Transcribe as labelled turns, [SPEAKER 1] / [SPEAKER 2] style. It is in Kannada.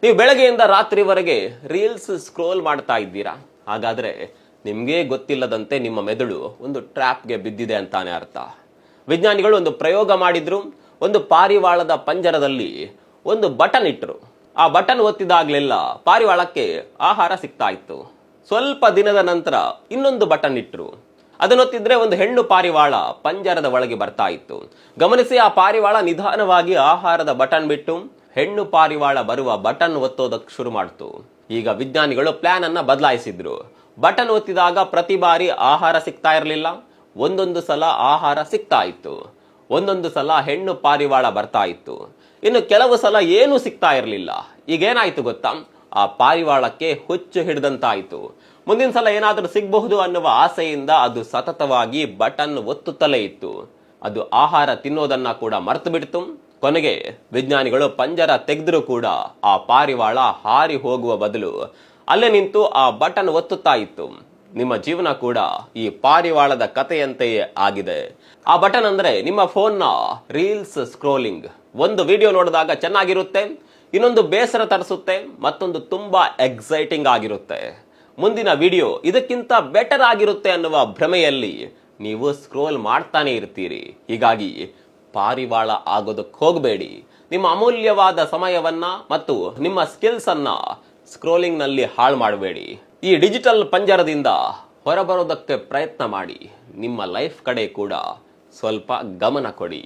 [SPEAKER 1] ನೀವು ಬೆಳಗ್ಗೆಯಿಂದ ರಾತ್ರಿವರೆಗೆ ರೀಲ್ಸ್ ಸ್ಕ್ರೋಲ್ ಮಾಡ್ತಾ ಇದ್ದೀರಾ, ಹಾಗಾದ್ರೆ ನಿಮ್ಗೆ ಗೊತ್ತಿಲ್ಲದಂತೆ ನಿಮ್ಮ ಮೆದುಳು ಒಂದು ಟ್ರ್ಯಾಪ್ಗೆ ಬಿದ್ದಿದೆ ಅಂತಾನೆ ಅರ್ಥ. ವಿಜ್ಞಾನಿಗಳು ಒಂದು ಪ್ರಯೋಗ ಮಾಡಿದ್ರು. ಒಂದು ಪಾರಿವಾಳದ ಪಂಜರದಲ್ಲಿ ಒಂದು ಬಟನ್ ಇಟ್ರು. ಆ ಬಟನ್ ಒತ್ತಿದಾಗ್ಲೆಲ್ಲ ಪಾರಿವಾಳಕ್ಕೆ ಆಹಾರ ಸಿಗ್ತಾ ಇತ್ತು. ಸ್ವಲ್ಪ ದಿನದ ನಂತರ ಇನ್ನೊಂದು ಬಟನ್ ಇಟ್ರು. ಅದನ್ನೊತ್ತಿದ್ರೆ ಒಂದು ಹೆಣ್ಣು ಪಾರಿವಾಳ ಪಂಜರದ ಒಳಗೆ ಬರ್ತಾ ಇತ್ತು. ಗಮನಿಸಿ, ಆ ಪಾರಿವಾಳ ನಿಧಾನವಾಗಿ ಆಹಾರದ ಬಟನ್ ಬಿಟ್ಟು ಹೆಣ್ಣು ಪಾರಿವಾಳ ಬರುವ ಬಟನ್ ಒತ್ತೋದಕ್ಕೆ ಶುರು ಮಾಡ್ತು. ಈಗ ವಿಜ್ಞಾನಿಗಳು ಪ್ಲಾನ್ ಅನ್ನ ಬದಲಾಯಿಸಿದ್ರು. ಬಟನ್ ಒತ್ತಿದಾಗ ಪ್ರತಿ ಬಾರಿ ಆಹಾರ ಸಿಗ್ತಾ ಇರಲಿಲ್ಲ, ಒಂದೊಂದು ಸಲ ಆಹಾರ ಸಿಗ್ತಾ ಇತ್ತು. ಒಂದೊಂದು ಸಲ ಹೆಣ್ಣು ಪಾರಿವಾಳ ಬರ್ತಾ ಇತ್ತು, ಇನ್ನು ಕೆಲವು ಸಲ ಏನೂ ಸಿಗ್ತಾ ಇರಲಿಲ್ಲ. ಈಗೇನಾಯ್ತು ಗೊತ್ತಾ? ಆ ಪಾರಿವಾಳಕ್ಕೆ ಹುಚ್ಚು ಹಿಡಿದಂತಾಯ್ತು. ಮುಂದಿನ ಸಲ ಏನಾದರೂ ಸಿಗಬಹುದು ಅನ್ನುವ ಆಸೆಯಿಂದ ಅದು ಸತತವಾಗಿ ಬಟನ್ ಒತ್ತುತ್ತಲೇ ಇತ್ತು. ಅದು ಆಹಾರ ತಿನ್ನೋದನ್ನ ಕೂಡ ಮರೆತು ಬಿಡ್ತು. ಕೊನೆಗೆ ವಿಜ್ಞಾನಿಗಳು ಪಂಜರ ತೆಗೆದ್ರೂ ಕೂಡ ಆ ಪಾರಿವಾಳ ಹಾರಿ ಹೋಗುವ ಬದಲು ಅಲ್ಲೇ ನಿಂತು ಆ ಬಟನ್ ಒತ್ತುತ್ತಾ ಇತ್ತು. ನಿಮ್ಮ ಜೀವನ ಕೂಡ ಈ ಪಾರಿವಾಳದ ಕಥೆಯಂತೆಯೇ ಆಗಿದೆ. ಆ ಬಟನ್ ಅಂದ್ರೆ ನಿಮ್ಮ ಫೋನ್ನ ರೀಲ್ಸ್ ಸ್ಕ್ರೋಲಿಂಗ್. ಒಂದು ವಿಡಿಯೋ ನೋಡಿದಾಗ ಚೆನ್ನಾಗಿರುತ್ತೆ, ಇನ್ನೊಂದು ಬೇಸರ ತರಿಸುತ್ತೆ, ಮತ್ತೊಂದು ತುಂಬಾ ಎಕ್ಸೈಟಿಂಗ್ ಆಗಿರುತ್ತೆ. ಮುಂದಿನ ವಿಡಿಯೋ ಇದಕ್ಕಿಂತ ಬೆಟರ್ ಆಗಿರುತ್ತೆ ಅನ್ನುವ ಭ್ರಮೆಯಲ್ಲಿ ನೀವು ಸ್ಕ್ರೋಲ್ ಮಾಡ್ತಾನೆ ಇರ್ತೀರಿ. ಹೀಗಾಗಿ ಪಾರಿವಾಳ ಆಗೋದಕ್ಕೆ ಹೋಗಬೇಡಿ. ನಿಮ್ಮ ಅಮೂಲ್ಯವಾದ ಸಮಯವನ್ನ ಮತ್ತು ನಿಮ್ಮ ಸ್ಕಿಲ್ಸ್ ಅನ್ನ ಸ್ಕ್ರೋಲಿಂಗ್ ನಲ್ಲಿ ಹಾಳು ಮಾಡಬೇಡಿ. ಈ ಡಿಜಿಟಲ್ ಪಂಜರದಿಂದ ಹೊರಬರೋದಕ್ಕೆ ಪ್ರಯತ್ನ ಮಾಡಿ. ನಿಮ್ಮ ಲೈಫ್ ಕಡೆ ಕೂಡ ಸ್ವಲ್ಪ ಗಮನ ಕೊಡಿ.